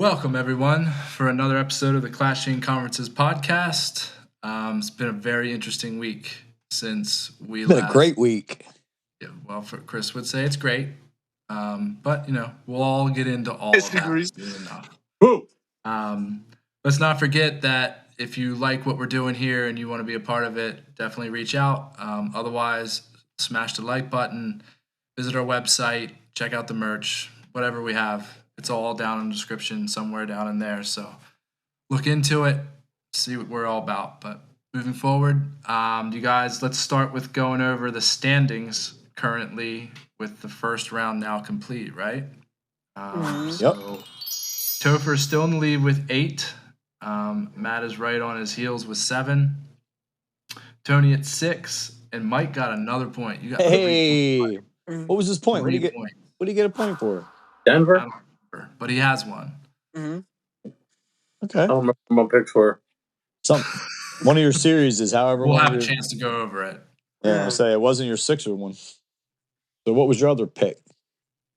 Welcome, everyone, for another episode of the Clashing Conferences podcast. It's been a very interesting week since we It's been a great week. Yeah, well, for Chris would say it's great, but we'll all get into all of that soon enough. Let's not forget that if you like what we're doing here and you want to be a part of it, definitely reach out. Otherwise, smash the like button, visit our website, check out the merch, whatever we have. It's all down in the description somewhere down in there. So look into it, see what we're all about. But moving forward, you guys, let's start with going over the standings currently with the first round now complete, right? So Topher's still in the lead with 8. Matt is right on his heels with 7. Tony at 6. And Mike got another point. You got 3 points. What was his point? What do you get a point for? Denver? But he has one. Mm-hmm. Okay. I don't remember what my picks were. One of your series is however we'll have a chance to go over it. Yeah, I say it wasn't your Sixer one. So what was your other pick?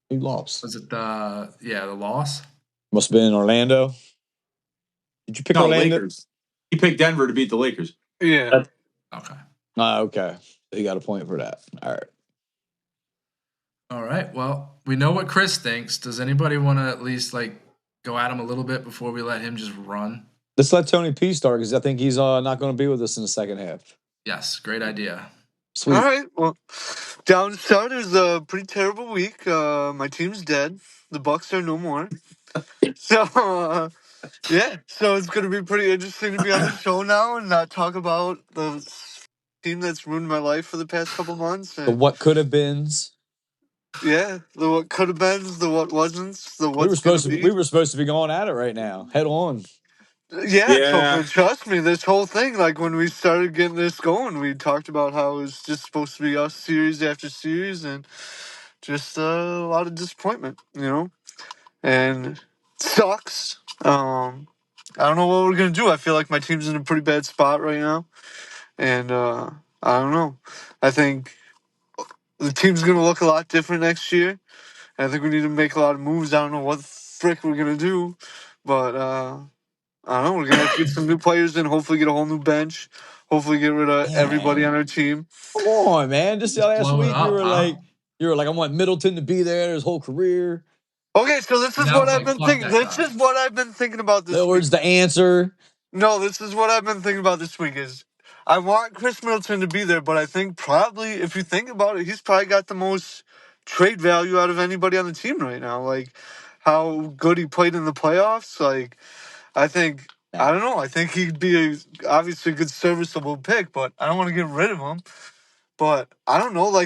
Who lost? Was it the loss? Must have been Orlando. Did you pick Orlando? Lakers. He picked Denver to beat the Lakers. Yeah. Okay. Okay. So you got a point for that. All right. Well, we know what Chris thinks. Does anybody want to at least go at him a little bit before we let him just run? Let's let Tony P start because I think he's not going to be with us in the second half. Yes, great idea. Sweet. All right. Well, down to start is a pretty terrible week. My team's dead. The Bucks are no more. So, so it's going to be pretty interesting to be on the show now and not talk about the team that's ruined my life for the past couple months. And, the what could have beens. Yeah, the what could have been, the what wasn't, the what's we were supposed to be going at it right now, head on. Yeah. So trust me, this whole thing, when we started getting this going, we talked about how it was just supposed to be us series after series, and just a lot of disappointment, and it sucks. I don't know what we're gonna do. I feel like my team's in a pretty bad spot right now, and I don't know. I think the team's going to look a lot different next year. I think we need to make a lot of moves. I don't know what the frick we're going to do. But, I don't know. We're going to have to get some new players in. Hopefully get a whole new bench. Hopefully get rid of everybody on our team. Come on, man. Just last week you were like, I want Middleton to be there his whole career. Okay, so this is what I've been thinking. This is what I've been thinking about this week. Lillard's the answer. No, this is what I've been thinking about this week is I want Chris Middleton to be there, but I think probably, if you think about it, he's probably got the most trade value out of anybody on the team right now. How good he played in the playoffs. I think, I don't know. I think he'd be obviously a good serviceable pick, but I don't want to get rid of him. But I don't know. I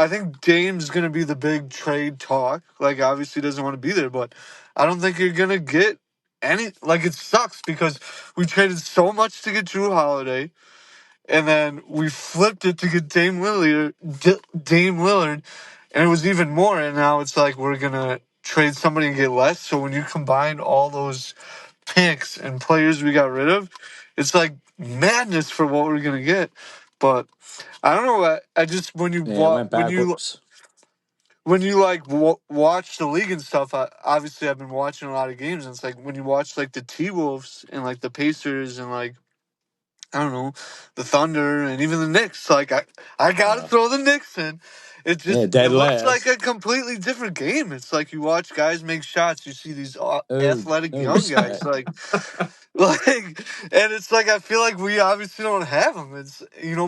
think Dame's going to be the big trade talk. Obviously doesn't want to be there, but I don't think you're going to get any. It sucks because we traded so much to get Drew Holiday. And then we flipped it to get Dame Lillard, and it was even more. And now it's we're going to trade somebody and get less. So when you combine all those picks and players we got rid of, it's madness for what we're going to get. But I don't know. I just, when you watch the league and stuff, obviously I've been watching a lot of games. And it's when you watch the T-Wolves and the Pacers and I don't know, the Thunder and even the Knicks. I gotta throw the Knicks in. It just looks like a completely different game. It's you watch guys make shots. You see these athletic young guys. And it's I feel like we obviously don't have them. It's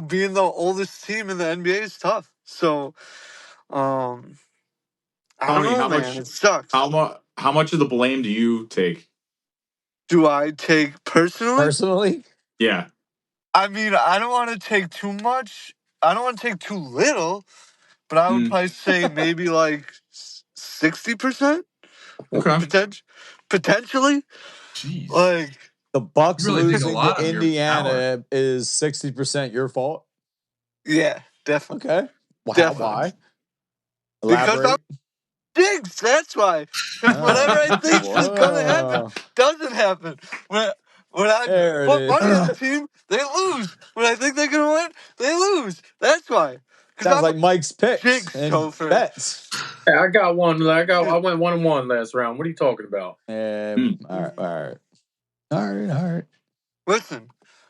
being the oldest team in the NBA is tough. So, I don't know, man. It sucks. How much of the blame do you take? Do I take personally? Personally? Yeah. I mean, I don't want to take too much. I don't want to take too little, but I would probably say maybe 60%. Okay. Potentially. Jeez. The Bucks losing to Indiana is 60% your fault? Yeah, definitely. Okay. Why? Because I'm Diggs, that's why. Whatever I think is going to happen doesn't happen. When I put money on the team, they lose. When I think they're going to win, they lose. That's why. Sounds like Mike's picks jinx, and Topher. bets. Hey, I got one. I went 1-1 last round. What are you talking about? All right. Listen,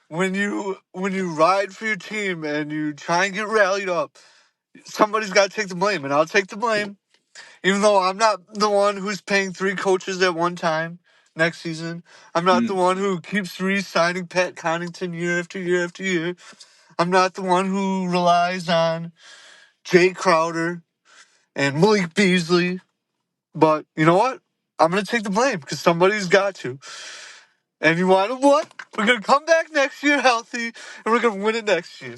when you ride for your team and you try and get rallied up, somebody's got to take the blame, and I'll take the blame. Even though I'm not the one who's paying 3 coaches at one time next season. I'm not the one who keeps re-signing Pat Connaughton year after year after year. I'm not the one who relies on Jay Crowder and Malik Beasley. But you know what? I'm going to take the blame because somebody's got to. And you want to what? We're going to come back next year healthy, and we're going to win it next year.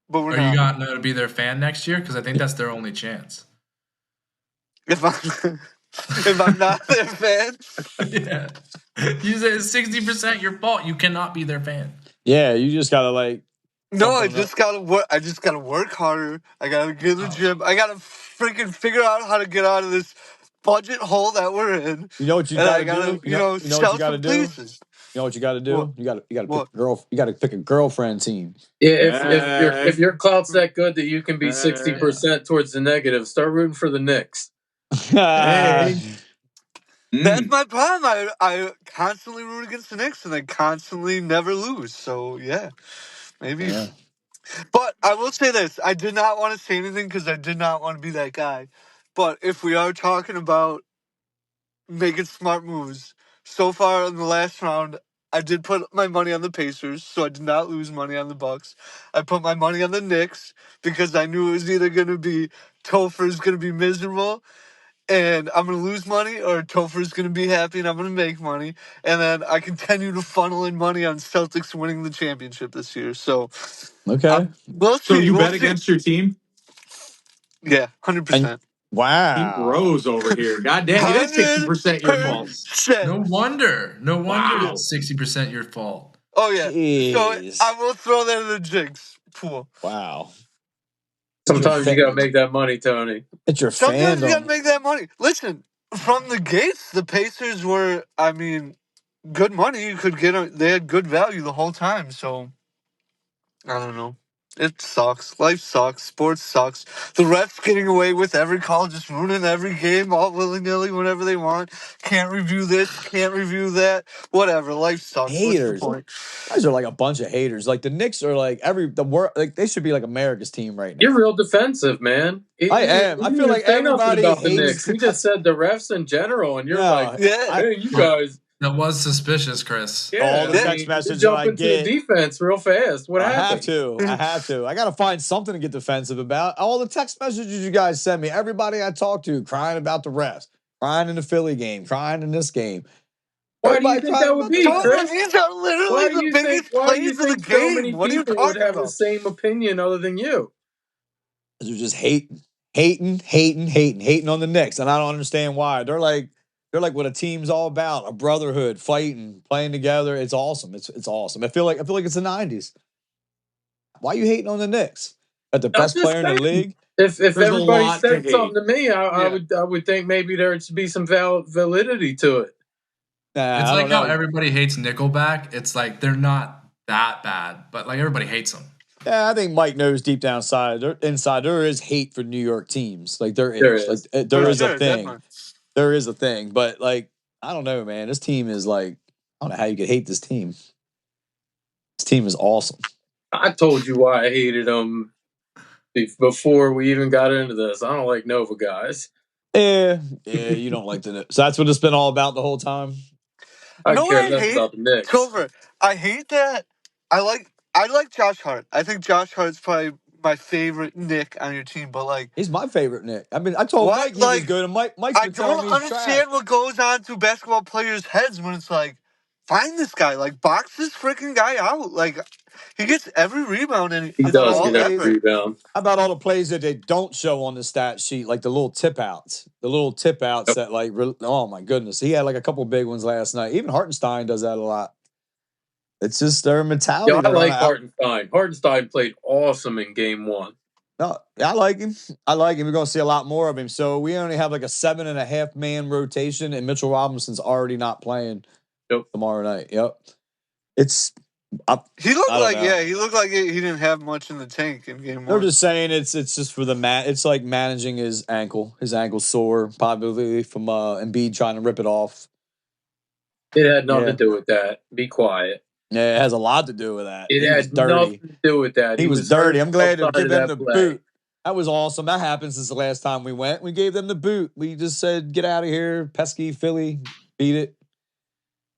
But we're Are not. you going to be their fan next year? Because I think that's their only chance. If I'm not their fan. Yeah. You said it's 60% your fault. You cannot be their fan. Yeah, you just gotta like. No, I just gotta work. I just gotta work harder. I gotta get in the gym. I gotta freaking figure out how to get out of this budget hole that we're in. You know what you gotta do? You know what you gotta do? Pieces. You know what you gotta do? What? You gotta pick a girl. You gotta pick a girlfriend team. Yeah, if your clout's that good that you can be 60% towards the negative, start rooting for the Knicks. Hey. That's my problem. I constantly root against the Knicks and I constantly never lose. So yeah, maybe. Yeah. But I will say this: I did not want to say anything because I did not want to be that guy. But if we are talking about making smart moves, so far in the last round, I did put my money on the Pacers, so I did not lose money on the Bucks. I put my money on the Knicks because I knew it was either going to be Topher's going to be miserable and I'm going to lose money, or Topher's going to be happy and I'm going to make money. And then I continue to funnel in money on Celtics winning the championship this year. So, okay. We'll see. So you bet against your team? Yeah, 100%. Wow. Team Rose over here. God damn, it is 60% your fault. No wonder. It's 60% your fault. Oh, yeah. Jeez. So I will throw that in the jinx pool. Wow. Sometimes you gotta make that money, Tony. It's your Sometimes fandom. you gotta make that money. Listen, from the gates, the Pacers were, I mean, good money. You could get they had good value the whole time. So I don't know. It sucks. Life sucks. Sports sucks. The refs getting away with every call, just ruining every game all willy-nilly whenever they want. Can't review this, can't review that. Whatever. Life sucks. Haters. What's the point? Guys are like a bunch of haters. Like the Knicks are like like they should be like America's team right now. You're real defensive, man. I am. I feel like everybody about the hates Knicks. We just said the refs in general, and you're hey, you guys. That was suspicious, Chris. Yeah, all the text messages jump I into get. the defense real fast. What happened? I have to. I got to find something to get defensive about. All the text messages you guys send me, everybody I talk to, crying about the refs, crying in the Philly game, crying in this game. Why do you think that would be, Chris? These are literally the biggest plays of the game. So many people would have the same opinion other than you? They're just hating on the Knicks, and I don't understand why. They're like what a team's all about: a brotherhood, fighting, playing together. It's awesome. It's awesome. I feel like it's the '90s. Why are you hating on the Knicks? At the best player in the league. If everybody said something to me, I would think maybe there should be some validity to it. It's like how everybody hates Nickelback. It's like they're not that bad, but like everybody hates them. Yeah, I think Mike knows deep down inside there is hate for New York teams. Like there is. Like there is a thing. Definitely. There is a thing, but like I don't know, man. This team is like I don't know how you could hate this team. This team is awesome. I told you why I hated them before we even got into this. I don't like Nova guys. Yeah, you don't like the Knicks. So that's what it's been all about the whole time. I care less about the Knicks. Topher, I hate that. I like Josh Hart. I think Josh Hart's probably my favorite Knick on your team, but like he's my favorite Knick. I mean, I told Mike he was good, and Mike's been telling me I don't understand what goes on through basketball players' heads when it's like, find this guy, like box this freaking guy out. Like he gets every rebound and he does get every rebound. How about all the plays that they don't show on the stat sheet, like the little tip outs? The little tip outs that like, oh my goodness, he had like a couple big ones last night. Even Hartenstein does that a lot. It's just their mentality. Yeah, I like Hartenstein. Hartenstein played awesome in game 1. No, I like him. We're going to see a lot more of him. So we only have like a 7.5 man rotation, and Mitchell Robinson's already not playing tomorrow night. Yep. It's He looked like know. he looked like he didn't have much in the tank in game They're one. just saying it's just for the it's like managing his ankle. His ankle's sore, probably from Embiid trying to rip it off. It had nothing to do with that. Be quiet. Yeah, it has a lot to do with that. It had nothing to do with that. He was dirty. I'm glad to give them the boot. That was awesome. That happened since the last time we went. We gave them the boot. We just said, get out of here, pesky Philly, beat it.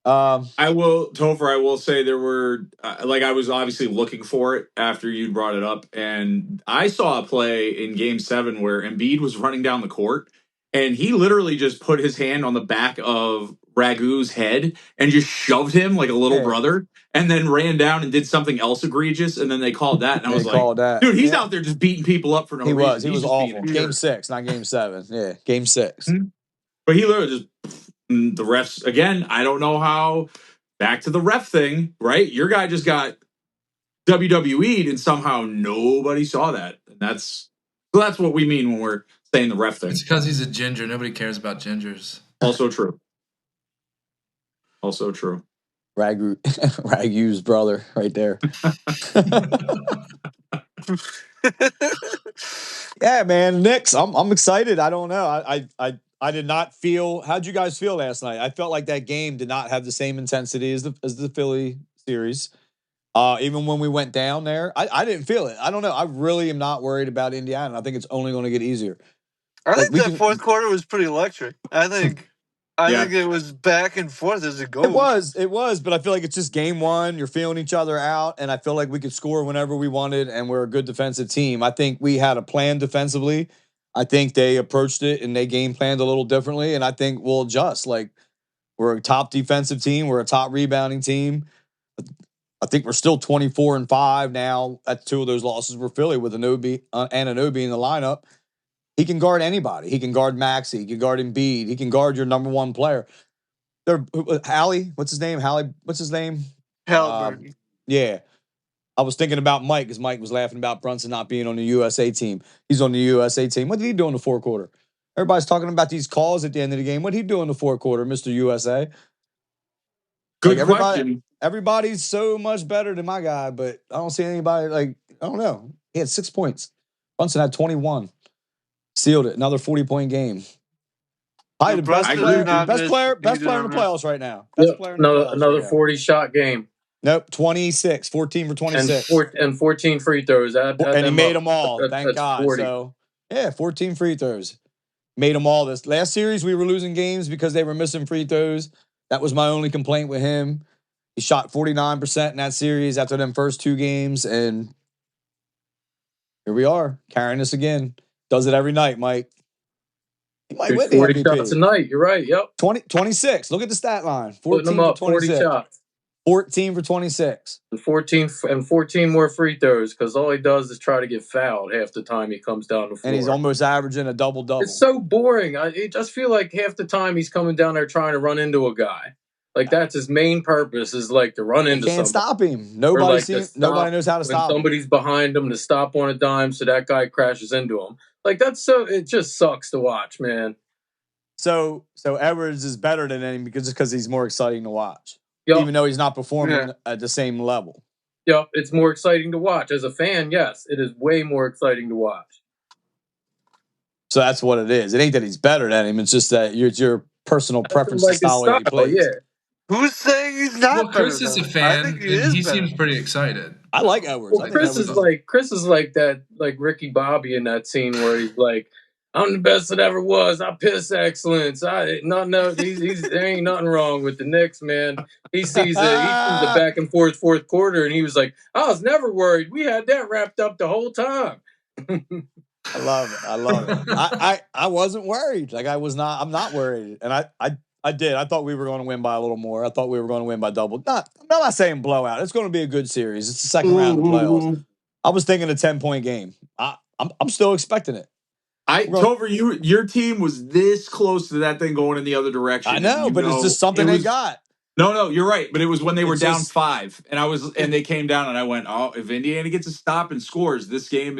I will say there were, I was obviously looking for it after you brought it up. And I saw a play in game 7 where Embiid was running down the court and he literally just put his hand on the back of Ragu's head and just shoved him like a little brother and then ran down and did something else egregious. And then they called that. And I was like, dude, he's out there just beating people up for no reason. He was awful. Game 6, not game 7. Yeah, game 6. Mm-hmm. But he literally just... The refs, again, I don't know how, back to the ref thing, right? Your guy just got WWE'd and somehow nobody saw that. And that's what we mean when we're saying the ref thing. It's because he's a ginger. Nobody cares about gingers. Also true. Ragu's brother right there. Yeah, man, Knicks. I'm excited. I don't know. I did not feel. How'd you guys feel last night? I felt like that game did not have the same intensity as the Philly series. Even when we went down there, I didn't feel it. I don't know. I really am not worried about Indiana. I think it's only going to get easier. I think that fourth quarter was pretty electric. I think it was back and forth as it goes. It was, but I feel like it's just game 1. You're feeling each other out, and I feel like we could score whenever we wanted, and we're a good defensive team. I think we had a plan defensively. I think they approached it and they game planned a little differently, and I think we'll adjust. Like, we're a top defensive team. We're a top rebounding team. I think we're still 24-5 now. That's 2 of those losses were Philly with Anunoby in the lineup. He can guard anybody. He can guard Maxey. He can guard Embiid. He can guard your number 1 player. What's his name? Halliburton. Yeah. I was thinking about Mike because Mike was laughing about Brunson not being on the USA team. He's on the USA team. What did he do in the fourth quarter? Everybody's talking about these calls at the end of the game. What did he do in the fourth quarter, Mr. USA? Good question. Everybody's so much better than my guy, but I don't see anybody I don't know. He had 6 points. Brunson had 21. Sealed it. Another 40-point game. Probably the best player in the playoffs right now. Another 40-shot game. Nope, 26, 14 for 26. And 14 free throws. And he made them all, thank God. 40. So, 14 free throws. Made them all. This last series, we were losing games because they were missing free throws. That was my only complaint with him. He shot 49% in that series after them first 2 games, and here we are, carrying us again. Does it every night, Mike. He might win the 40 MVP. shots a night. You're right. Yep. 26. Look at the stat line. 14 Putting them up, for 26. 40 shots. 14 for 26. And 14 more free throws because all he does is try to get fouled half the time he comes down the floor. And he's almost averaging a double-double. It's so boring. I just feel like half the time he's coming down there trying to run into a guy. Like, that's his main purpose is, like, to run into somebody. Can't stop him. Nobody knows how to stop him. Somebody's behind him to stop on a dime so that guy crashes into him. Like, it just sucks to watch, man. So Edwards is better than him because he's more exciting to watch. Yep. Even though he's not performing at the same level. Yep, it's more exciting to watch. As a fan, yes, it is way more exciting to watch. So that's what it is. It ain't that he's better than him. It's just that your personal preference to style he plays. Yeah. Who's saying he's not? Well, Chris is a fan, and he seems pretty excited. I like Edwards. Well, Chris is like that, like Ricky Bobby in that scene where he's like, "I'm the best that ever was. I piss excellence. There ain't nothing wrong with the Knicks, man." He sees the back and forth fourth quarter, and he was like, "I was never worried. We had that wrapped up the whole time." I love it. I wasn't worried. Like I'm not worried, and I did. I thought we were going to win by a little more. I thought we were going to win by double. I'm not saying blowout. It's going to be a good series. It's the second round of the playoffs. I was thinking a 10-point game. I'm still expecting it. Tover, your team was this close to that thing going in the other direction. I know, but it's just something they got. No, you're right. But it was when they were down 5, and they came down, and I went, "Oh, if Indiana gets a stop and scores, this game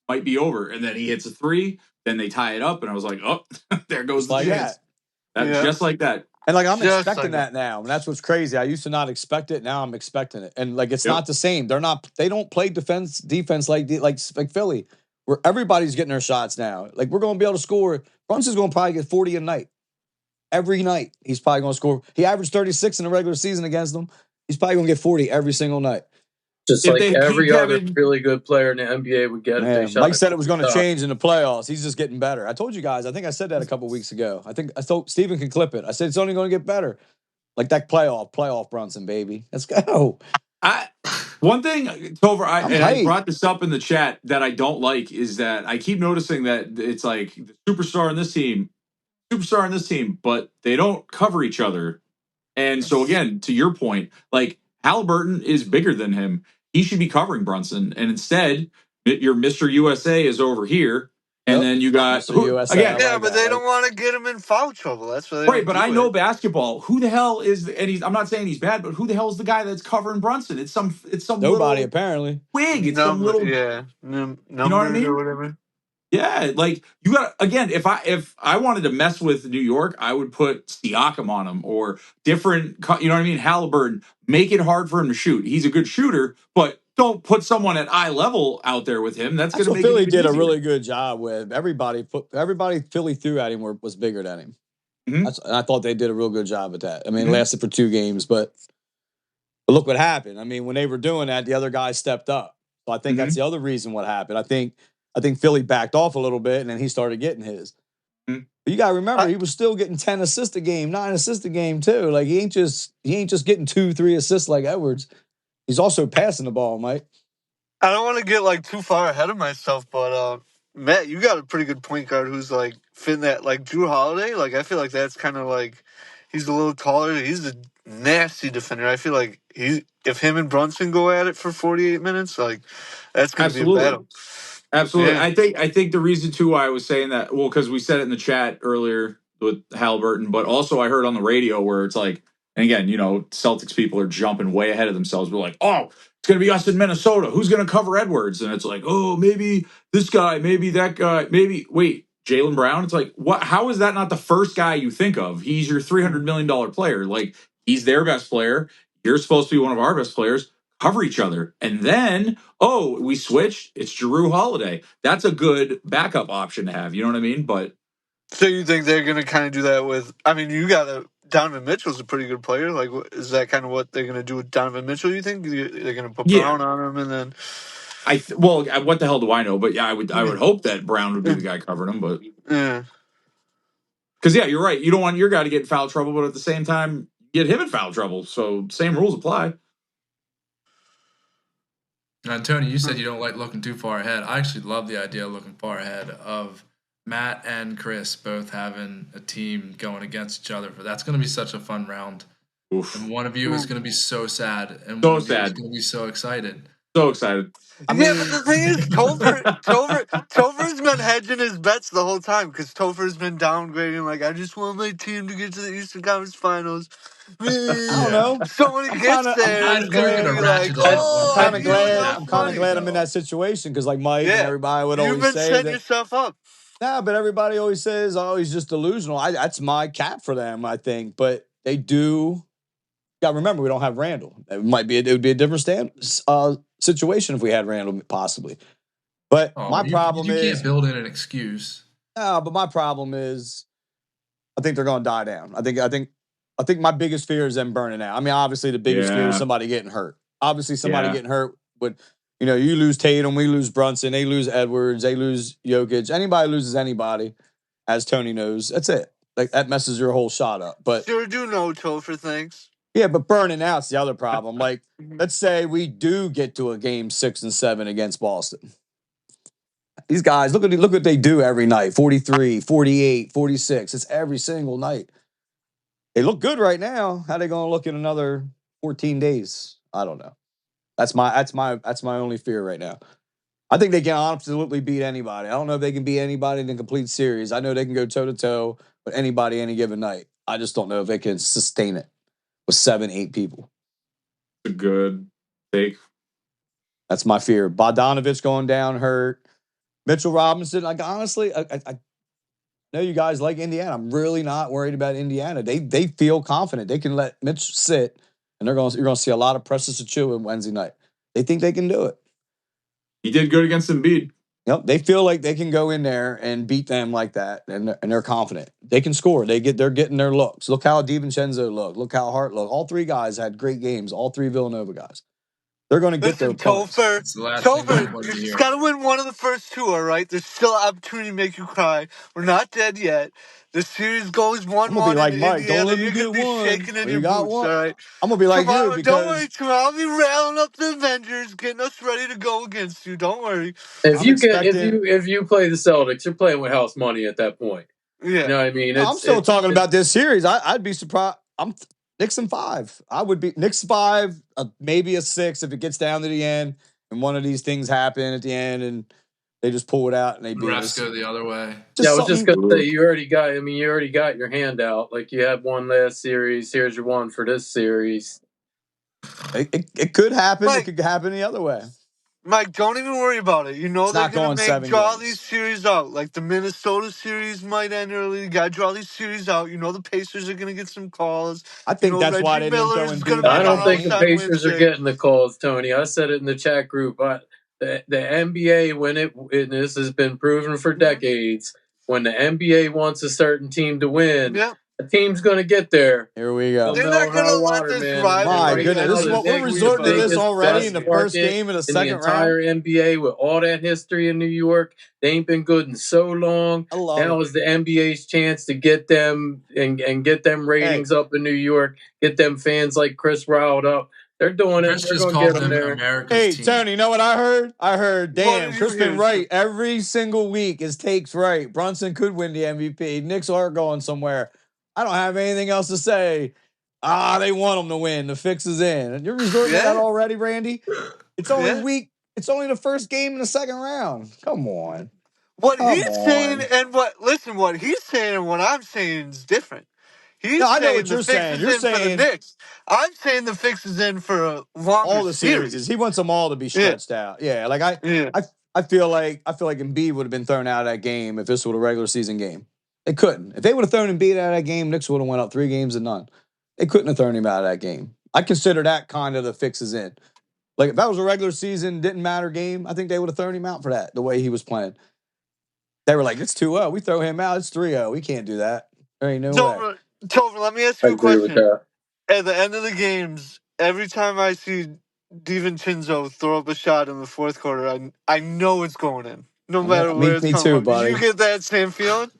might be over." And then he hits a 3, then they tie it up, and I was like, "Oh, there goes the chance." Just like that. And like I'm Just expecting like that now, and that's what's crazy. I used to not expect it. Now I'm expecting it, and like it's not the same. They don't play defense like Philly, where everybody's getting their shots now. Like we're going to be able to score. Brunson's going to probably get 40 a night. Every night he's probably going to score. He averaged 36 in the regular season against them. He's probably going to get 40 every single night. Just If like they every keep other Kevin- really good player in the NBA would get if they shot. Mike said it was going to change in the playoffs. He's just getting better. I told you guys. I think I said that a couple weeks ago. I thought Steven can clip it. I said it's only going to get better. Like that playoff Brunson, baby. Let's go. One thing, Topher, I brought this up in the chat that I don't like is that I keep noticing that it's like the superstar in this team, but they don't cover each other. And so again, to your point, like Halliburton is bigger than him. He should be covering Brunson. And instead, your Mr. USA is over here. And then you got USA, yeah, but they don't want to get him in foul trouble. That's what they right. But I know basketball. Who the hell is? And I'm not saying he's bad, but who the hell is the guy that's covering Brunson? It's some nobody apparently. Wig. It's some little you know what I mean? or whatever. Yeah, like you got again. If I wanted to mess with New York, I would put Siakam on him or different. You know what I mean? Halliburton. Make it hard for him to shoot. He's a good shooter, but don't put someone at eye level out there with him. That's going to make Philly it did easier. a really good job with everybody. Everybody Philly threw at him was bigger than him. Mm-hmm. I thought they did a real good job at that. I mean, it lasted for 2 games, but look what happened. I mean, when they were doing that, the other guys stepped up. So I think that's the other reason what happened. I think Philly backed off a little bit, and then he started getting his. Mm-hmm. But you gotta remember, he was still getting 10 assists a game, 9 assists a game too. Like he ain't just getting 2-3 assists like Edwards. He's also passing the ball, Mike. I don't want to get like too far ahead of myself, but Matt, you got a pretty good point guard who's like fitting that, like Drew Holiday. Like I feel like that's kind of like he's a little taller. He's a nasty defender. I feel like if him and Brunson go at it for 48 minutes, like that's going to be a battle. Absolutely. Yeah. I think the reason too why I was saying that, well, because we said it in the chat earlier with Halliburton, but also I heard on the radio where it's like, and again, you know, Celtics people are jumping way ahead of themselves. We're like, oh, it's going to be us in Minnesota. Who's going to cover Edwards? And it's like, oh, maybe this guy, maybe that guy, maybe wait, Jalen Brown. It's like, what? How is that not the first guy you think of? He's your $300 million player. Like he's their best player. You're supposed to be one of our best players. Cover each other. And then, oh, we switched. It's Jrue Holiday. That's a good backup option to have. You know what I mean? But so you think they're going to kind of do that with? I mean, you got Donovan Mitchell's a pretty good player. Like, is that kind of what they're going to do with Donovan Mitchell? You think they're going to put Brown on him and then? Well, what the hell do I know? But yeah, I would hope that Brown would be the guy covering him. But yeah, because you're right. You don't want your guy to get in foul trouble, but at the same time, get him in foul trouble. So same rules apply. And Tony, you said you don't like looking too far ahead. I actually love the idea of looking far ahead of Matt and Chris both having a team going against each other. That's going to be such a fun round. Oof. And one of you is going to be so sad, and one of you is going to be so excited. So excited. I mean, but the thing is, Topher's been hedging his bets the whole time because Topher's been downgrading. Like, I just want my team to get to the Eastern Conference Finals. I don't know. So when he gets there, it's going to be like, I'm kind of glad I'm in that situation because, like Mike and everybody would always say, you've been setting yourself up. Nah, but everybody always says, "Oh, he's just delusional." That's my cap for them, I think. But they do. You gotta remember, we don't have Randle. It would be a different situation if we had Randle, possibly. But my problem is you can't build in an excuse. No, but my problem is, I think they're going to die down. I think my biggest fear is them burning out. I mean, obviously, the biggest fear is somebody getting hurt. Obviously, somebody getting hurt would, you know, you lose Tatum, we lose Brunson, they lose Edwards, they lose Jokic. Anybody loses anybody, as Tony knows, that's it. Like that messes your whole shot up. But sure do know Topher things. Yeah, but burning out's the other problem. Like, let's say we do get to a game 6 and 7 against Boston. These guys, look what they do every night. 43, 48, 46. It's every single night. They look good right now. How are they going to look in another 14 days? I don't know. That's my only fear right now. I think they can absolutely beat anybody. I don't know if they can beat anybody in a complete series. I know they can go toe-to-toe with anybody any given night. I just don't know if they can sustain it with 7-8 people. A good take. That's my fear. Bogdanovich going down hurt. Mitchell Robinson. Like honestly, I know you guys like Indiana. I'm really not worried about Indiana. They feel confident. They can let Mitch sit, and you're going to see a lot of Precious Achiuwa Wednesday night. They think they can do it. He did good against Embiid. Yep, they feel like they can go in there and beat them like that, and they're confident. They can score. They're getting their looks. Look how DiVincenzo looked. Look how Hart looked. All three guys had great games. All three Villanova guys. They're going to get their points. Topher, you just got to win one of the first two, all right? There's still opportunity to make you cry. We're not dead yet. The series goes 1-1 I'm gonna be like in Mike. Indiana. Don't let me You're get gonna be one. shaking in Well, your you got boots, one. all right? I'm gonna be like you Tomorrow, because don't worry, tomorrow I'll be railing up the Avengers, getting us ready to go against you. Don't worry. If you play the Celtics, you're playing with house money at that point. Yeah. You know what I mean? I'm still talking about this series. I'd be surprised. I'm Knicks in 5. I would be Knicks 5, maybe a 6 if it gets down to the end and one of these things happen at the end and they just pull it out and they beat us. Refs go the other way. I was just gonna say you already got your handout. Like you had one last series. Here's your one for this series. It could happen. It could happen the other way. Mike, don't even worry about it. You know It's they're not going gonna 7 draw games. these series out. Like the Minnesota series might end early. You gotta draw these series out. You know the Pacers are gonna get some calls. I think that's Reggie why they didn't throw Miller's Embiid. gonna be I don't think the on Pacers are getting the calls, Tony. I said it in the chat group. The NBA, and this has been proven for decades, when the NBA wants a certain team to win, the team's going to get there. Here we go. They're not going to let this rivalry. My goodness, this is what we're resorting to this already in the first game of the second round. round. The entire NBA with all that history in New York, they ain't been good in so long. Now is the NBA's chance to get them and get them ratings up in New York, get them fans like Chris riled up. They're doing Chris it. They're just going to called get them them there. America's team. Tony, you know what I heard? Damn, Chris been right every single week. His take's right. Brunson could win the MVP. Knicks are going somewhere. I don't have anything else to say. They want them to win. The fix is in. And you're resorting to that already, Randy? It's only week. It's only the first game in the second round. Come on. What he's saying and what he's saying and what I'm saying is different. I know what you're saying. You're saying for the Knicks. I'm saying the fix is in for a longer all the series. He wants them all to be stretched out. Yeah, like I feel like Embiid would have been thrown out of that game if this was a regular season game. They couldn't. If they would have thrown Embiid out of that game, Knicks would have went up 3 games to none. They couldn't have thrown him out of that game. I consider that kind of the fix is in. Like if that was a regular season, didn't matter game, I think they would have thrown him out for that, the way he was playing. They were like, it's 2-0. We throw him out, it's 3-0. We can't do that. There ain't no way. Topher, let me ask you a question. At the end of the games, every time I see DiVincenzo throw up a shot in the fourth quarter, I know it's going in. No matter where it's coming from. Buddy. Did you get that same feeling?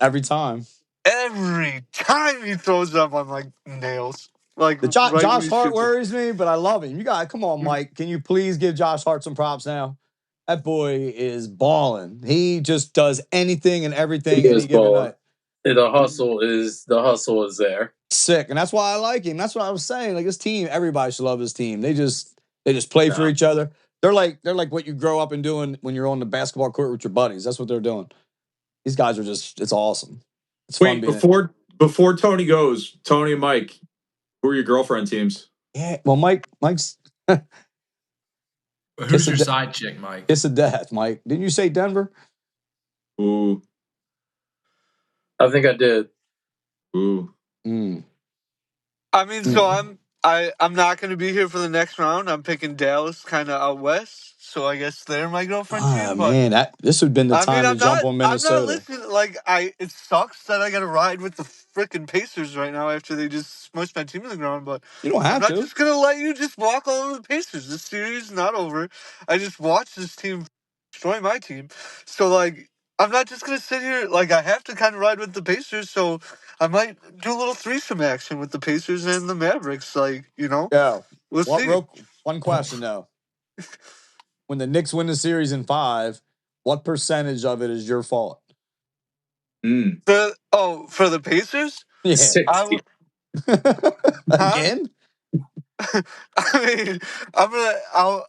Every time. Every time he throws up, I'm like, nails. Like Josh Hart worries me, but I love him. You got come on, Mike. Can you please give Josh Hart some props now? That boy is balling. He just does anything and everything any given night. The hustle is there. Sick, and that's why I like him. That's what I was saying. Like his team, everybody should love his team. They just play for each other. They're like what you grow up and doing when you're on the basketball court with your buddies. That's what they're doing. These guys are it's awesome. It's fun. Before Tony goes, Tony and Mike, who are your girlfriend teams? Yeah, well, Mike's. Who's your side chick, Mike? Kiss of death, Mike. Didn't you say Denver? Ooh. I think I did. Ooh. I mean, so I'm not going to be here for the next round. I'm picking Dallas, kind of out west. So I guess they're my girlfriend team. But Man, this would have been the time to jump on Minnesota. I'm not listening. Like it sucks that I got to ride with the freaking Pacers right now after they just smushed my team to the ground. But you don't have I'm not just gonna let you just walk all over the Pacers. This series is not over. I just watched this team destroy my team. So like, I'm not just gonna sit here. Like I have to kind of ride with the Pacers. So I might do a little threesome action with the Pacers and the Mavericks. Like Yeah. We'll see. One question though. When the Knicks win the series in 5, what percentage of it is your fault? For the Pacers? Yeah. 60. Again? I mean,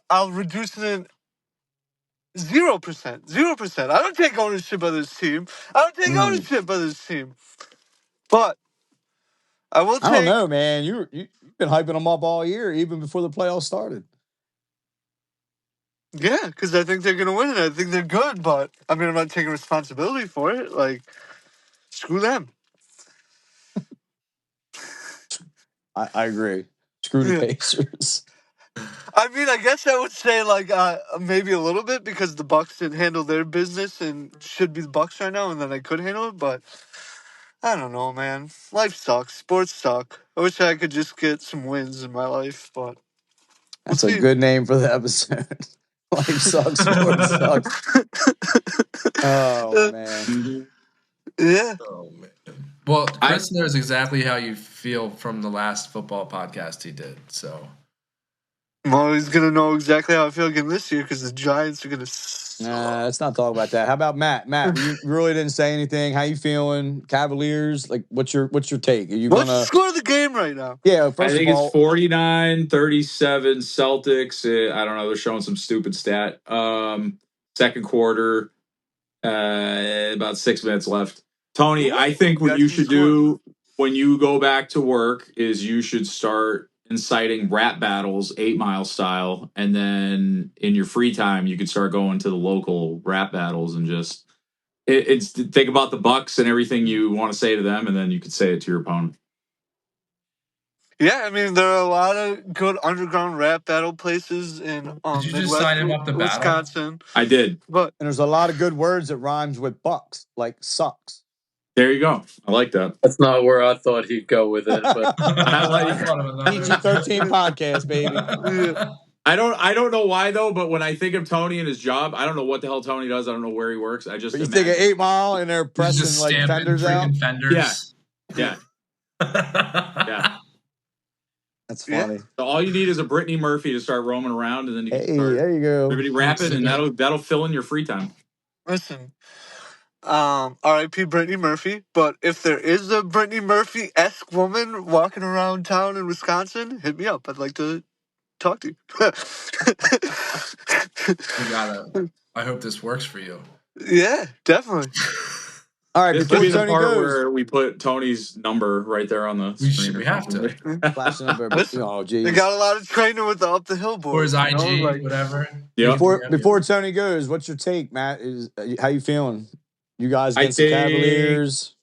I'll reduce it in 0%. 0%. I don't take ownership of this team. But I will take. I don't know, man. You've been hyping them up all year, even before the playoffs started. Yeah, because I think they're going to win it. I think they're good, but I mean, I'm not taking responsibility for it. Like, screw them. I agree. Screw the Pacers. I mean, I guess I would say like maybe a little bit because the Bucks didn't handle their business and should be the Bucks right now, and then I could handle it. But I don't know, man. Life sucks. Sports suck. I wish I could just get some wins in my life, but That's a good name for the episode. Life sucks. Sports sucks. Oh man. Yeah. Oh man. Well, Chris knows exactly how you feel from the last football podcast he did. So I'm always gonna know exactly how I feel again this year because the Giants are gonna. Let's not talk about that. How about Matt? Matt, you really didn't say anything. How you feeling? Cavaliers? Like, what's your take? Are you What's gonna the score of the game right now? Yeah, I first think of all, it's 49-37 Celtics. I don't know. They're showing some stupid stat. Second quarter, about 6 minutes left. Tony, I think what you should do when you go back to work is you should start inciting rap battles 8 Mile style, and then in your free time you could start going to the local rap battles and just it's think about the Bucks and everything you want to say to them, and then you could say it to your opponent. Yeah, I mean there are a lot of good underground rap battle places in did you Midwest, just sign him up to Wisconsin. I did, and there's a lot of good words that rhymes with Bucks, like sucks. There you go. I like that. That's not where I thought he'd go with it, but I like PG-13 podcast, baby. I don't know why though, but when I think of Tony and his job, I don't know what the hell Tony does. I don't know where he works. I just you think of 8 Mile and they're pressing like fenders out. Fenders. Yeah. That's funny. So all you need is a Brittany Murphy to start roaming around, and then you can start there you go. everybody rapping, and that'll fill in your free time. Listen, R.I.P. Brittany Murphy. But if there is a Brittany Murphy-esque woman walking around town in Wisconsin, hit me up. I'd like to talk to you. I hope this works for you. Yeah, definitely. All right, this could be the part where we put Tony's number right there on the screen. We have to. Flash number. Oh, geez. They got a lot of training with the Up the Hill boys. Or his IG, whatever. Yeah. Before Tony goes, what's your take, Matt? How you feeling? You guys against the Cavaliers?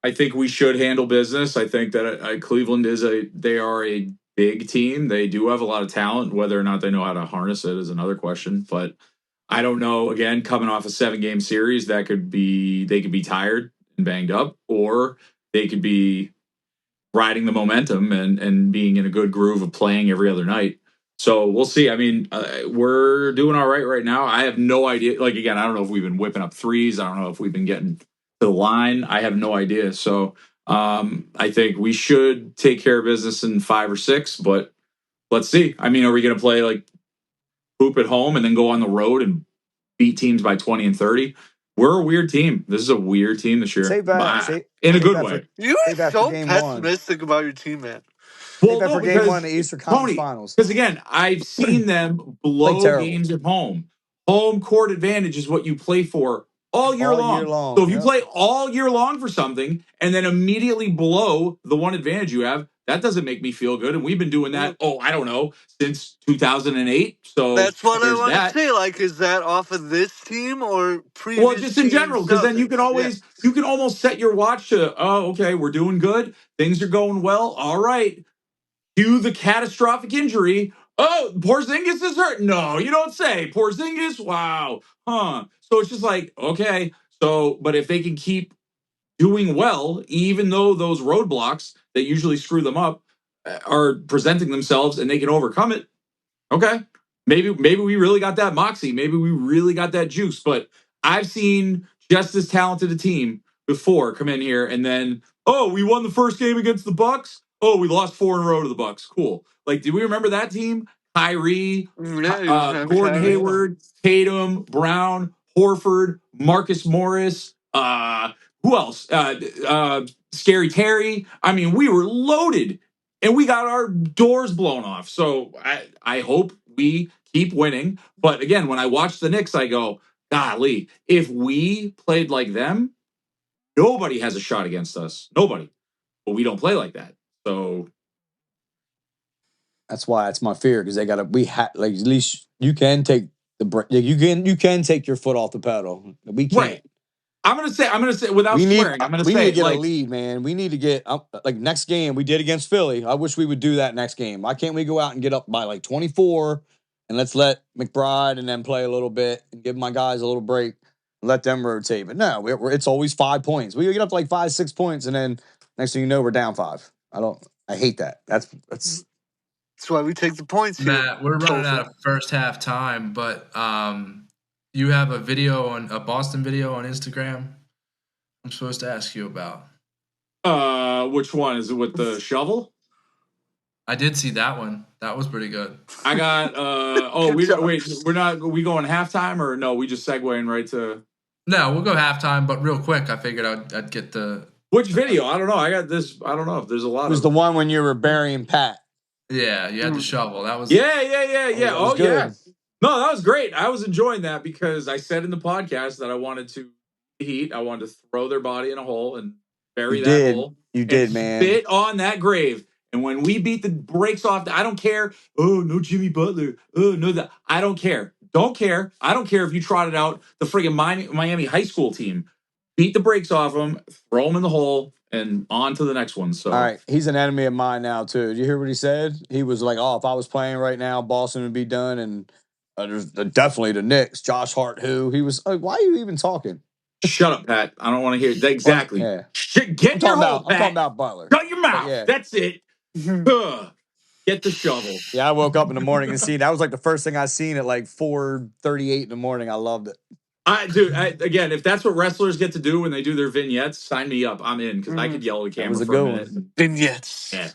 I think we should handle business. I think that Cleveland they are a big team. They do have a lot of talent. Whether or not they know how to harness it is another question. But I don't know. Again, coming off a 7-game series, they could be tired and banged up, or they could be riding the momentum and being in a good groove of playing every other night. So we'll see. I mean, we're doing all right now. I have no idea. Like, again, I don't know if we've been whipping up threes. I don't know if we've been getting to the line. I have no idea. So I think we should take care of business in 5 or 6, but let's see. I mean, are we going to play like hoop at home and then go on the road and beat teams by 20 and 30? We're a weird team. This is a weird team this year. In a good way. You are so pessimistic about your team, man. Well, no, for game 1 of the Eastern Conference Finals. Because again, I've seen them blow games at home. Home court advantage is what you play for all year long. So if you play all year long for something and then immediately blow the one advantage you have, that doesn't make me feel good. And we've been doing that, I don't know, since 2008. So that's what I want to say. Like, is that off of this team or previous? Well, just in general, because then you can almost set your watch to, okay, we're doing good. Things are going well. All right. Cue the catastrophic injury. Oh, Porzingis is hurt. No, you don't say. Porzingis? Wow. Huh. So it's just like, okay. So, but if they can keep doing well, even though those roadblocks that usually screw them up are presenting themselves and they can overcome it, okay. Maybe we really got that moxie. Maybe we really got that juice. But I've seen just as talented a team before come in here and then, we won the first game against the Bucks. We lost 4 in a row to the Bucks. Cool. Like, do we remember that team? Kyrie, Gordon Hayward, Tatum, Brown, Horford, Marcus Morris. Who else? Scary Terry. I mean, we were loaded, and we got our doors blown off. So I hope we keep winning. But again, when I watch the Knicks, I go, golly, if we played like them, nobody has a shot against us. Nobody. But we don't play like that. So that's why it's my fear, because at least you can take you can take your foot off the pedal. We can't. I'm gonna say without swearing. I'm gonna we say need to get like, a lead, man. We need to get like next game we did against Philly. I wish we would do that next game. Why can't we go out and get up by like 24 and let's let McBride and then play a little bit and give my guys a little break and let them rotate. But no, it's always 5 points. We get up to like 5-6 points and then next thing you know we're down 5. I hate that. That's why we take the points here. Matt, we're running out of first half time, but you have a Boston video on Instagram I'm supposed to ask you about. Which one? Is it with the shovel? I did see that one. That was pretty good. I got we going halftime or no, we just segueing right to. No, we'll go halftime, but real quick, I figured I'd get the. Which video? I don't know. I got this. I don't know if there's a lot. It was the one when you were burying Pat. Yeah, you had the shovel. That was. Yeah. Oh, yeah. No, that was great. I was enjoying that because I said in the podcast that I wanted to heat. I wanted to throw their body in a hole and bury that hole. You did, man. Spit on that grave. And when we beat the brakes off, I don't care. Oh, no Jimmy Butler. Oh, no that. I don't care. Don't care. I don't care if you trotted out the friggin' Miami high school team. Beat the brakes off them, throw them in the hole, and on to the next one. So, all right, he's an enemy of mine now too. Did you hear what he said? He was like, "Oh, if I was playing right now, Boston would be done." And there's definitely the Knicks. Josh Hart, who he was like, "Why are you even talking?" Shut up, Pat. I don't want to hear that. Exactly. Yeah. Get in your hole, Pat. I'm talking about Butler. Shut your mouth. Yeah. That's it. Get the shovel. Yeah, I woke up in the morning and that was like the first thing I seen at like 4:38 in the morning. I loved it. Again, if that's what wrestlers get to do when they do their vignettes, sign me up. I'm in because I could yell at the camera for a minute. Vignettes. Yeah.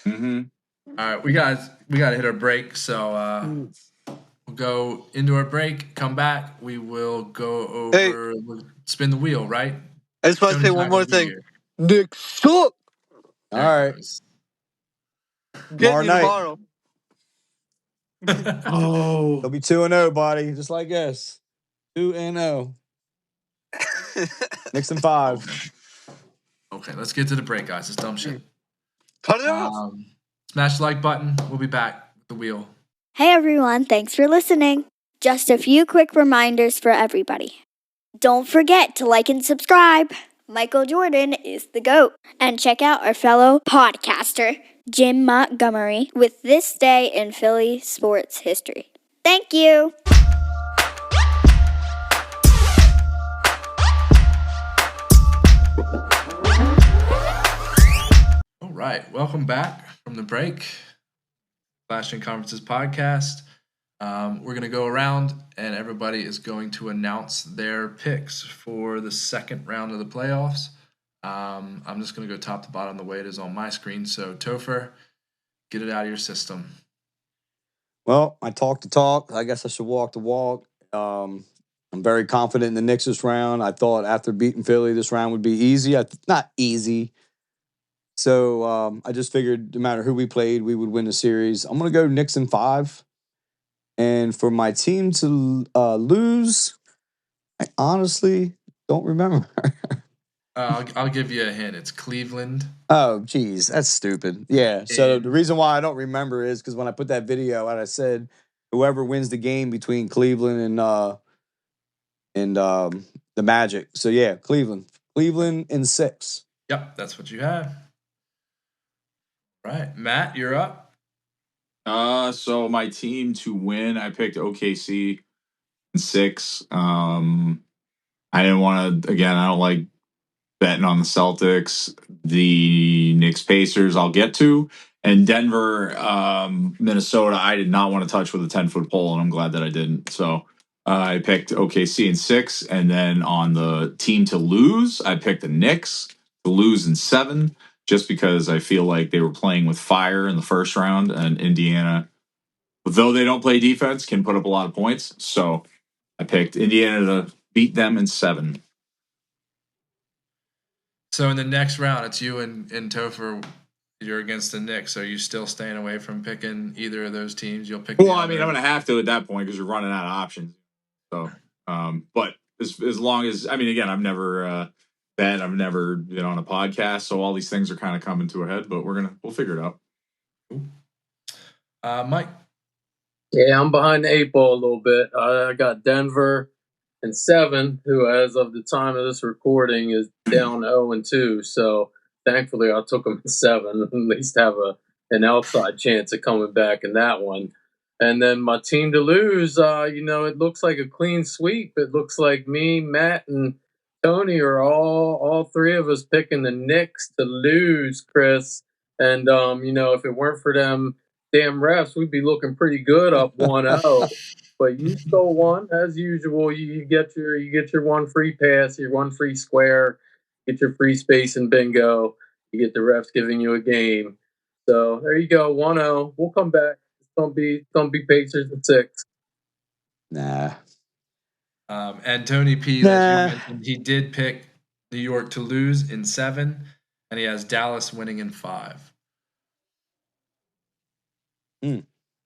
Mm-hmm. All right, we got to hit our break, so we'll go into our break. Come back. We will go over. We'll spin the wheel, right? I just want to say one more thing. Knicks suck. All right. Get you tomorrow. Oh, they'll be 2-0, buddy, just like us. 2-0. Knicks in 5. Okay, let's get to the break, guys. It's dumb shit. Cut it off. Smash the like button. We'll be back with the wheel. Hey everyone, thanks for listening. Just a few quick reminders for everybody. Don't forget to like and subscribe. Michael Jordan is the GOAT. And check out our fellow podcaster, Jim Montgomery, with This Day in Philly Sports History. Thank you. All right, welcome back from the break. Flashing Conferences podcast. We're going to go around and everybody is going to announce their picks for the second round of the playoffs. I'm just going to go top to bottom the way it is on my screen. So, Topher, get it out of your system. Well, I talk the talk. I guess I should walk the walk. I'm very confident in the Knicks this round. I thought after beating Philly, this round would be easy. Not easy. So I just figured no matter who we played, we would win the series. I'm going to go Knicks in 5. And for my team to lose, I honestly don't remember. I'll give you a hint. It's Cleveland. Oh, geez. That's stupid. Yeah. So the reason why I don't remember is because when I put that video out, I said whoever wins the game between Cleveland and the Magic. So, yeah, Cleveland. Cleveland in 6. Yep, that's what you have. All right. Matt, you're up. So my team to win, I picked OKC in 6. I didn't want to, again, I don't like betting on the Celtics, the Knicks Pacers I'll get to, and Denver, Minnesota, I did not want to touch with a 10-foot pole, and I'm glad that I didn't. So I picked OKC in 6, and then on the team to lose, I picked the Knicks to lose in 7. Just because I feel like they were playing with fire in the first round, and Indiana, though they don't play defense, can put up a lot of points. So I picked Indiana to beat them in 7. So in the next round, it's you and Topher. You're against the Knicks. Are you still staying away from picking either of those teams? You'll pick. Well, I mean, I'm going to have to at that point because you're running out of options. So, but as long as, I mean, again, I've never been on a podcast, so all these things are kind of coming to a head. But we'll figure it out. Mike. Yeah, I'm behind the 8 ball a little bit. I got Denver 7, who as of the time of this recording is down 0-2. So thankfully I took him in 7, at least have an outside chance of coming back in that one. And then my team to lose, it looks like a clean sweep. It looks like me, Matt, and Tony are all three of us picking the Knicks to lose, Chris. And if it weren't for them damn refs, we'd be looking pretty good up 1-0. But you stole one as usual. You get your one free pass, your one free square, get your free space and bingo. You get the refs giving you a game. So there you go, 1-0. We'll come back. Don't be Pacers in 6. Nah. And Tony P, as you mentioned, he did pick New York to lose in 7, and he has Dallas winning in 5.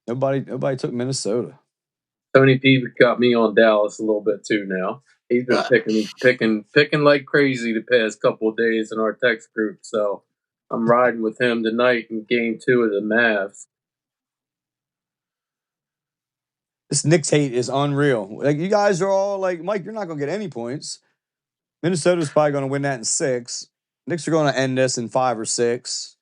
Nobody took Minnesota. Tony P got me on Dallas a little bit too now. He's been picking like crazy the past couple of days in our text group. So I'm riding with him tonight in game 2 of the Mavs. This Knicks hate is unreal. Like, you guys are all like, Mike, you're not going to get any points. Minnesota's probably going to win that in 6. Knicks are going to end this in 5 or 6.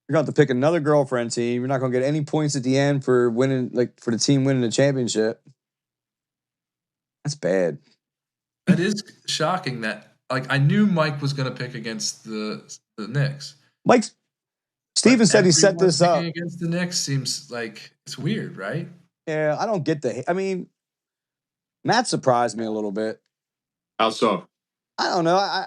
You're going to have to pick another girlfriend team. You're not going to get any points at the end for winning, like for the team winning the championship. That's bad. That is shocking that, like, I knew Mike was going to pick against the Knicks. Steven said he set this up. Against the Knicks seems like it's weird, right? Yeah, I don't get Matt surprised me a little bit. How so? I don't know. I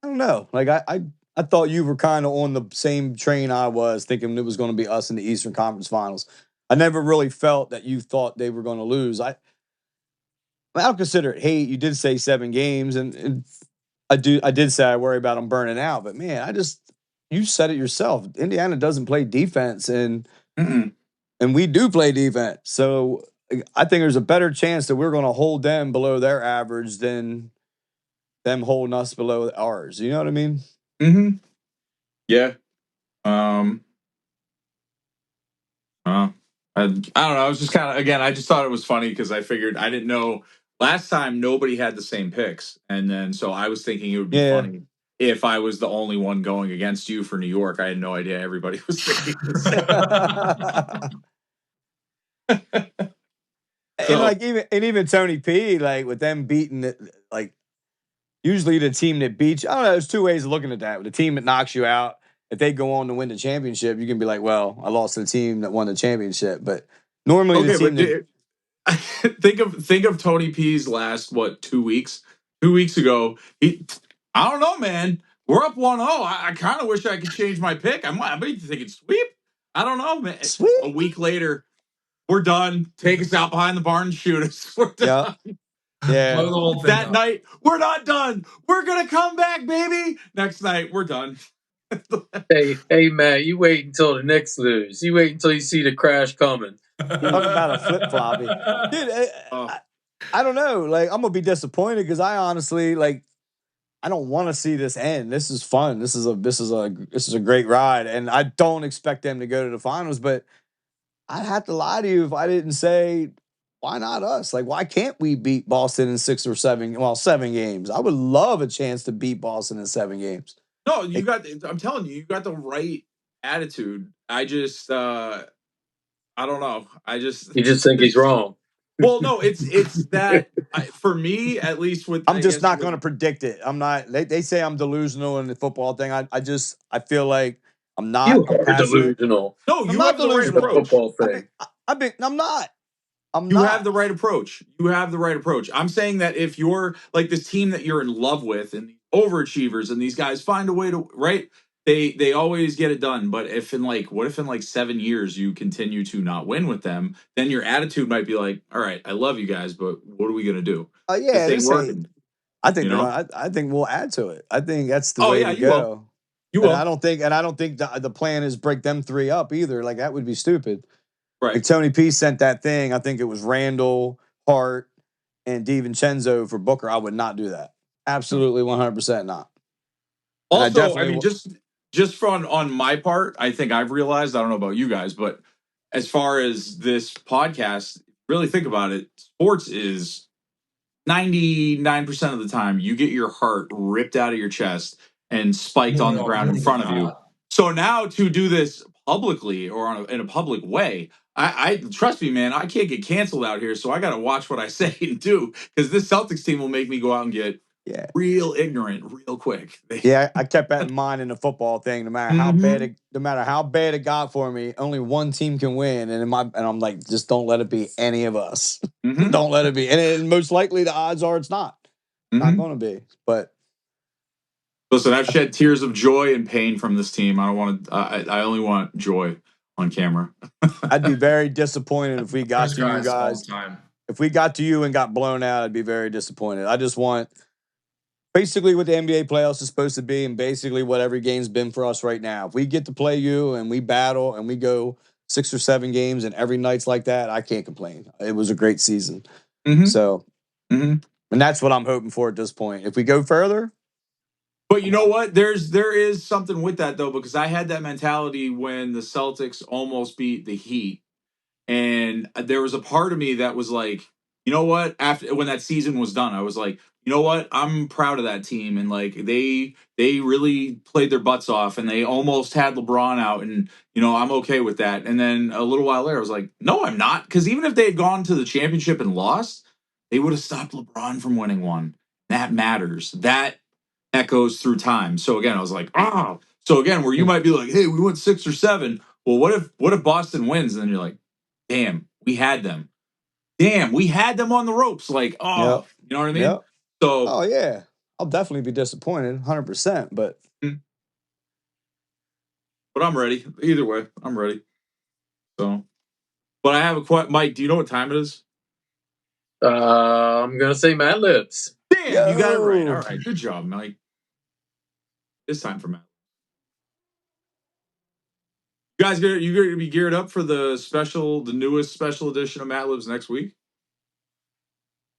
don't know. Like, I thought you were kind of on the same train I was, thinking it was going to be us in the Eastern Conference Finals. I never really felt that you thought they were going to lose. I don't consider it hate. You did say 7 games, and I did say I worry about them burning out. But man, you said it yourself. Indiana doesn't play defense, and we do play defense. So I think there's a better chance that we're going to hold them below their average than them holding us below ours. You know what I mean? Mm-hmm. Yeah. I don't know. I was just kind of, again, I just thought it was funny because I figured, I didn't know, last time nobody had the same picks. And then, so I was thinking it would be funny if I was the only one going against you for New York. I had no idea everybody was thinking this. Even Tony P, like, with them beating it, like, usually the team that beats you, I don't know, there's 2 ways of looking at that. With the team that knocks you out, if they go on to win the championship, you can be like, well, I lost to the team that won the championship. But normally the team think of Tony P's last 2 weeks? 2 weeks ago, I don't know, man. We're up 1-0. I kind of wish I could change my pick. I might be thinking sweep. I don't know, man. Sweep. A week later, we're done. Take us out behind the barn and shoot us. We're done. Yeah. That night, we're not done. We're gonna come back, baby. Next night, we're done. Hey, Matt, you wait until the Knicks lose. You wait until you see the crash coming. Talk about a flip-floppy. Dude, I don't know. Like, I'm going to be disappointed because I honestly, like, I don't want to see this end. This is fun. This is a great ride. And I don't expect them to go to the finals, but I'd have to lie to you if I didn't say, why not us? Like, why can't we beat Boston in 7 games? I would love a chance to beat Boston in 7 games. No, I'm telling you, you got the right attitude. I just, I don't know. You just think he's wrong. Well, no, it's that for me, at least I'm just not going to predict it. I'm not, they say I'm delusional in the football thing. I feel like I'm not. You are delusional. No, you have the right approach. Football thing. I'm not. You have the right approach. You have the right approach. I'm saying that if you're like this team that you're in love with and the overachievers and these guys find a way to, right? They always get it done. But what if in 7 years you continue to not win with them, then your attitude might be like, all right, I love you guys, but what are we gonna do? Yeah, I think we'll add to it. I think that's the way to go. You will. I don't think the plan is break them 3 up either. Like, that would be stupid. Right. Like, Tony P sent that thing. I think it was Randle, Hart, and DiVincenzo for Booker. I would not do that. Absolutely 100% not. Also, I mean, just on my part, I think I've realized, I don't know about you guys, but as far as this podcast, really think about it, sports is 99% of the time you get your heart ripped out of your chest and spiked on the ground in front of you. So now to do this publicly or in a public way, I trust me, man, I can't get canceled out here. So I got to watch what I say and do, because this Celtics team will make me go out and get real ignorant real quick. Yeah, I kept that in mind in the football thing. No matter how bad it got for me, only one team can win, and I'm like, just don't let it be any of us. Don't let it be, and most likely the odds are it's not going to be. But listen, I've shed tears of joy and pain from this team. I don't want to. I only want joy on camera. I'd be very disappointed if we got to you guys. If we got to you and got blown out, I'd be very disappointed. I just want basically what the NBA playoffs is supposed to be, and basically what every game's been for us right now. If we get to play you and we battle and we go 6 or 7 games and every night's like that, I can't complain. It was a great season. So, and that's what I'm hoping for at this point. If we go further. But you know what? There is something with that, though, because I had that mentality when the Celtics almost beat the Heat. And there was a part of me that was like, you know what? After when that season was done, I was like, you know what? I'm proud of that team, and like they really played their butts off, and they almost had LeBron out, and you know I'm okay with that. And then a little while later, I was like, no, I'm not, because even if they had gone to the championship and lost, they would have stopped LeBron from winning one. That matters. That echoes through time. So again, I was like, oh. So again, where you might be like, hey, we went 6 or 7. Well, what if Boston wins? And then you're like, damn, we had them. Damn, we had them on the ropes. Like, oh, you know what I mean? Yep. So, oh yeah, I'll definitely be disappointed, 100%. But I'm ready. Either way, I'm ready. So, but I have a question, Mike. Do you know what time it is? I'm gonna say Mad Libs. Damn, you got it right. All right, good job, Mike. It's time for Mad. You guys, you going to be geared up for the newest special edition of Mad Libs next week?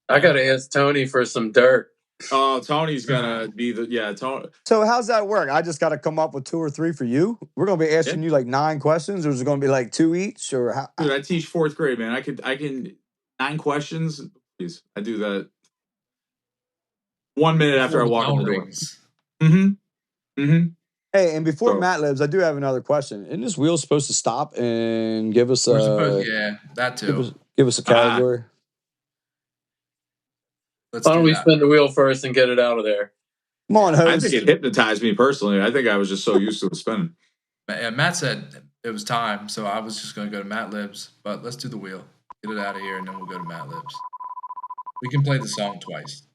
I got to ask Tony for some dirt. Oh, Tony's gonna be Tony. So how's that work? I just got to come up with 2 or 3 for you. We're gonna be asking you like 9 questions, or is it gonna be like 2 each, or how? Dude, I teach 4th grade, man. I can 9 questions. Please, I do that 1 minute after I walk in the door. Hey, and before Matt Libs, I do have another question. Isn't this wheel supposed to stop and give us that too. Give us a category? Why don't we spin the wheel first and get it out of there? Come on, host. I think it hypnotized me personally. I think I was just so used to it spinning. And Matt said it was time, so I was just going to go to Matt Libs. But let's do the wheel. Get it out of here, and then we'll go to Matt Libs. We can play the song twice.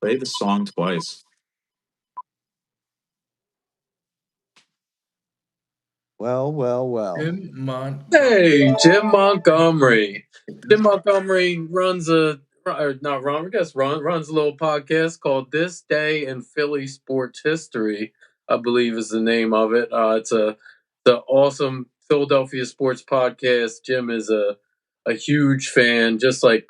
Play the song twice. Well. Hey, Jim Montgomery. Jim Montgomery runs a little podcast called This Day in Philly Sports History, I believe is the name of it. It's the awesome Philadelphia sports podcast. Jim is a huge fan, just like,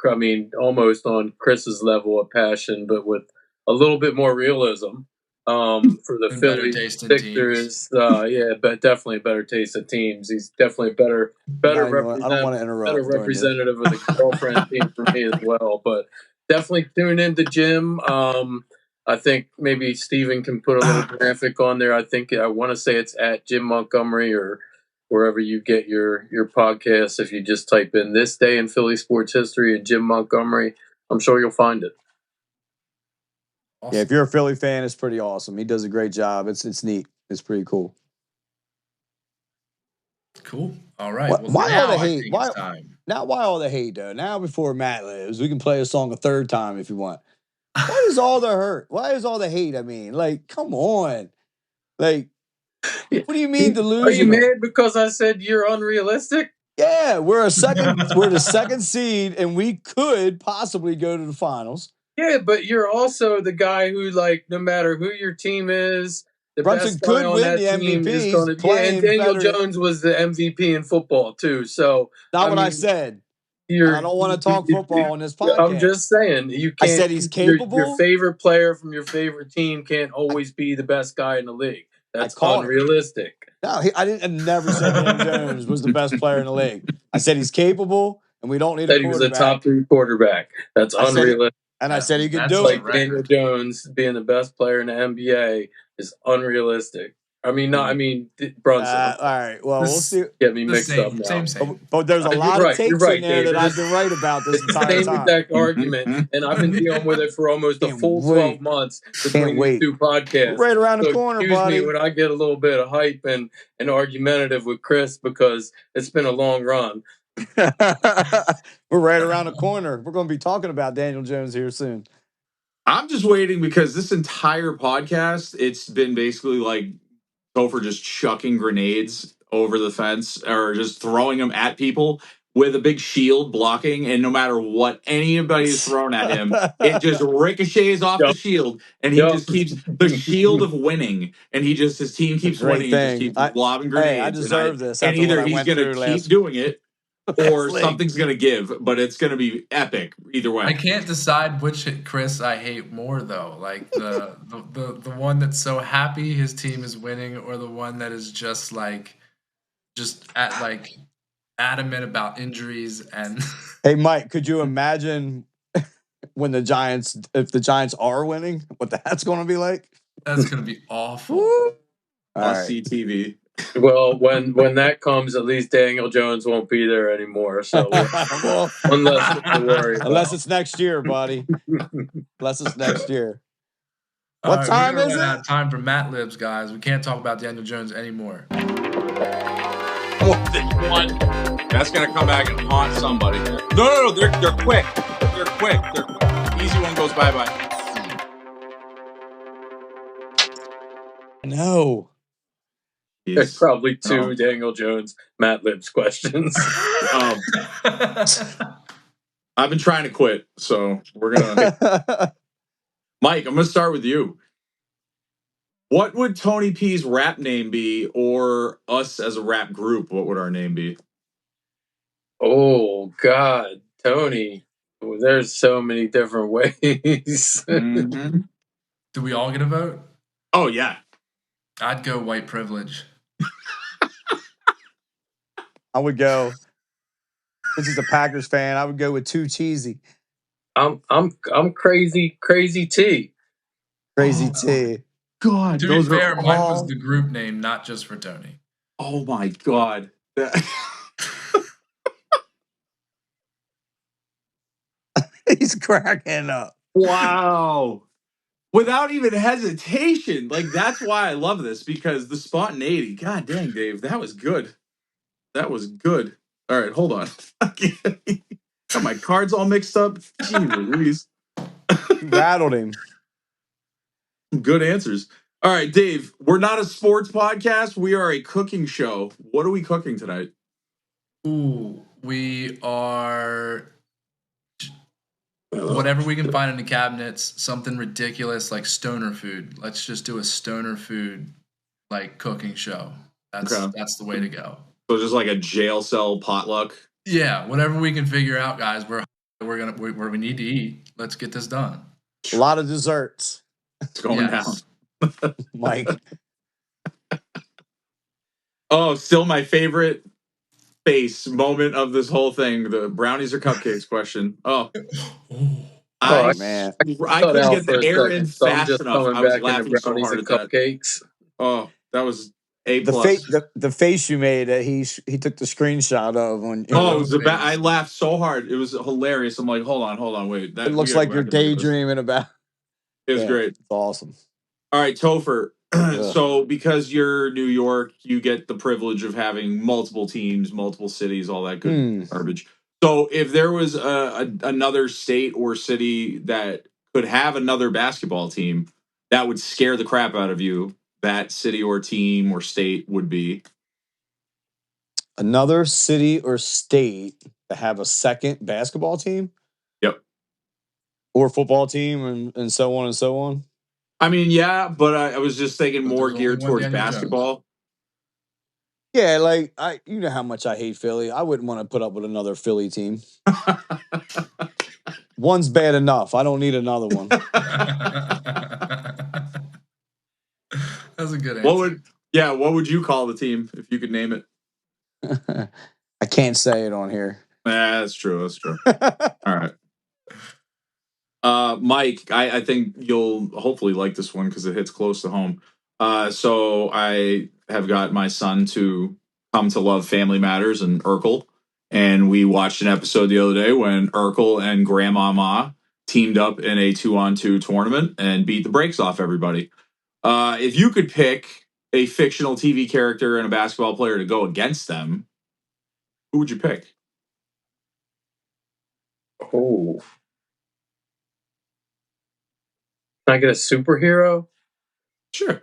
almost on Chris's level of passion, but with a little bit more realism. For the Philly Sixers, but definitely better taste of teams. He's definitely better representative of the girlfriend team for me as well. But definitely tune into Jim. I think maybe Steven can put a little graphic on there. I want to say it's at Jim Montgomery or wherever you get your podcast. If you just type in This Day in Philly Sports History and Jim Montgomery, I'm sure you'll find it. Awesome. Yeah, if you're a Philly fan, it's pretty awesome. He does a great job. It's neat. It's pretty cool. Cool. All right. Why all the hate? Why all the hate, though? Now before Matt lives, we can play a song a 3rd time if you want. Why is all the hurt? Why is all the hate? I mean, like, come on. Like, what do you mean delusional? Are you mad because I said you're unrealistic? Yeah, we're the 2nd seed, and we could possibly go to the finals. Yeah, but you're also the guy who, like, no matter who your team is, the Brunson best guy could on win that the team MVP. is going to. Yeah, and Daniel Jones was the MVP in football too. So not what I said. I don't want to talk football on this podcast. I'm just saying you can't. I said he's capable. Your favorite player from your favorite team can't always be the best guy in the league. That's unrealistic. No, I never said Daniel Jones was the best player in the league. I said he's capable. and we don't need Said a he was a quarterback. top 3 quarterback. That's unrealistic. And I said he could do Like it. Daniel Jones being the best player in the NBA is unrealistic. I mean, Brunson. All right. Well, we'll see. Get me mixed up now. Same. But there's a lot of takes in there David. that I've been right about this entire Same time. exact argument, and I've been dealing with it for almost a full 12 months between these 2 podcasts. Right around the corner, excuse buddy. me when I get a little bit of hype and argumentative with Chris because it's been a long run. We're right around the corner. We're going to be talking about Daniel Jones here soon. I'm just waiting because this entire podcast, it's been basically like Topher just chucking grenades over the fence or just throwing them at people with a big shield blocking. And no matter what anybody is thrown at him, it just ricochets off the shield. And he just keeps the shield of winning. And his team keeps winning. He just keeps lobbing grenades. Hey, I deserve this. And either he's going to keep doing it or something's going to give, but it's going to be epic either way. I can't decide which Chris I hate more though. Like the one that's so happy his team is winning, or the one that is just adamant about injuries and. Hey, Mike, could you imagine when if the Giants are winning, what that's going to be like? That's going to be awful. See TV. Well, when that comes, at least Daniel Jones won't be there anymore. So unless it's next year, buddy. Unless it's next year. What time is it? Out of time for Matt Libz, guys. We can't talk about Daniel Jones anymore. That's gonna come back and haunt somebody. No, they're quick. They're quick. Easy one goes bye. No. There's probably 2 Daniel Jones, Matt Libz questions. I've been trying to quit, so we're gonna. Mike, I'm gonna start with you. What would Tony P's rap name be, or us as a rap group? What would our name be? Oh God, Tony! Well, there's so many different ways. Do we all get a vote? Oh yeah. I'd go white privilege. I would go. This is a Packers fan. I would go with Too Cheesy. I'm crazy T. Crazy T. God, to be fair, mine was the group name, not just for Tony. Oh my God. He's cracking up. Wow. Without even hesitation. Like, that's why I love this, because the spontaneity. God dang, Dave, that was good. That was good. All right, hold on. Got my cards all mixed up. Gee Louise. Rattled him. Good answers. All right, Dave, we're not a sports podcast. We are a cooking show. What are we cooking tonight? Ooh, we are whatever we can find in the cabinets, something ridiculous like stoner food. Let's just do a stoner food like cooking show. That's the way to go. So just like a jail cell potluck? Yeah, whatever we can figure out, guys. We're gonna where we need to eat. Let's get this done. A lot of desserts. It's going down. Mike. Oh, still my favorite face moment of this whole thing. The brownies or cupcakes question. Oh. Man. I couldn't get the air in fast enough. I was laughing so hard at that. Cupcakes. Oh, that was A+. The face you made that he took the screenshot of when. Oh, it was I laughed so hard. It was hilarious. I'm like, hold on, wait. It looks like you're daydreaming about. It was great. It's awesome. All right, Topher. So because you're New York, you get the privilege of having multiple teams, multiple cities, all that good garbage. So if there was another state or city that could have another basketball team that would scare the crap out of you, that city or team or state would be? Another city or state to have a second basketball team? Yep. Or football team and so on and so on? I mean, yeah, but I was just thinking more geared towards basketball. Yeah, like you know how much I hate Philly. I wouldn't want to put up with another Philly team. One's bad enough. I don't need another one. That's a good answer. What would you call the team if you could name it? I can't say it on here. Yeah, that's true. That's true. All right. Mike, I think you'll hopefully like this one because it hits close to home. So I have got my son to come to love Family Matters and Urkel. And we watched an episode the other day when Urkel and Grandmama teamed up in a 2-on-2 tournament and beat the brakes off everybody. If you could pick a fictional TV character and a basketball player to go against them, who would you pick? Oh. Can I get a superhero? Sure.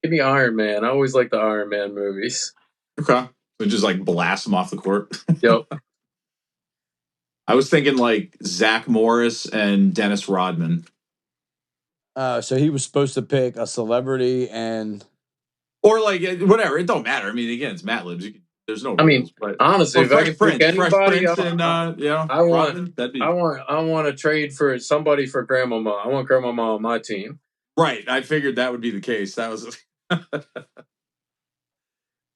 Give me Iron Man. I always like the Iron Man movies. Okay. So just like blast him off the court. Yep. I was thinking like Zach Morris and Dennis Rodman. So he was supposed to pick a celebrity and... Or like, whatever. It don't matter. I mean, again, it's Matt Libz. There's no rules. I mean, but honestly, if I could pick anybody, I want to trade for somebody for Grandmama. I want Grandmama on my team. Right. I figured that would be the case. That was...